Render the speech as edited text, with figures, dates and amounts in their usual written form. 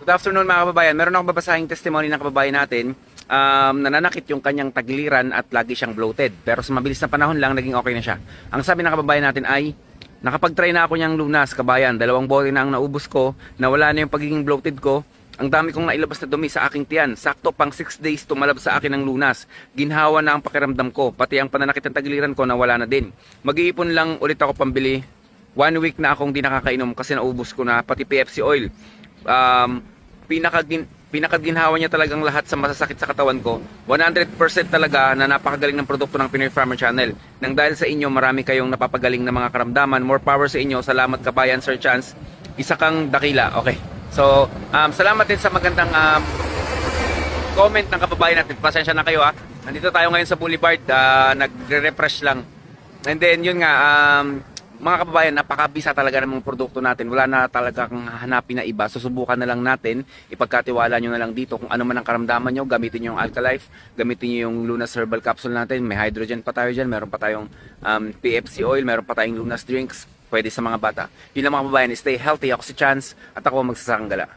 Good afternoon mga kababayan. Meron akong babasahing testimony ng kababayan natin. Nananakit yung kanyang tagiliran at lagi siyang bloated. Pero sa mabilis na panahon lang, naging okay na siya. Ang sabi ng kababayan natin ay, nakapag-try na ako niyang lunas, kabayan. 2 bote na ang naubos ko, nawala na yung pagiging bloated ko. Ang dami kong nailabas na dumi sa aking tiyan. Sakto pang 6 days tumalab sa akin ng lunas. Ginhawa na ang pakiramdam ko. Pati ang pananakit ng tagiliran ko nawala na din. Mag-iipon lang ulit ako pambili. 1 week na akong di nakakainom kasi naubos ko na pati PFC oil. Pinakaginhawa niya talagang lahat sa masasakit sa katawan ko. 100% talaga na napakagaling ng produkto ng Pinoy Farmer Channel. Nang dahil sa inyo, marami kayong napapagaling na mga karamdaman. More power sa inyo. Salamat kabayan, Sir Chance. Isa kang dakila. Okay. So, salamat din sa magandang comment ng kababayan natin. Pasensya na kayo ha. Nandito tayo ngayon sa Boulevard. Nagre-refresh lang. And then, yun nga, mga kababayan, napakabisa talaga ng mga produkto natin. Wala na talaga kang hanapin na iba. Susubukan na lang natin. Ipagkatiwala nyo na lang dito. Kung ano man ang karamdaman nyo, gamitin nyo yung Alkalife. Gamitin nyo yung Lunas Herbal Capsule natin. May hydrogen pa tayo dyan. Meron pa tayong PFC oil. Meron pa tayong Lunas Drinks. Pwede sa mga bata. Yun lang mga kababayan. Stay healthy. Ako si Chance. At ako magsasakang gala.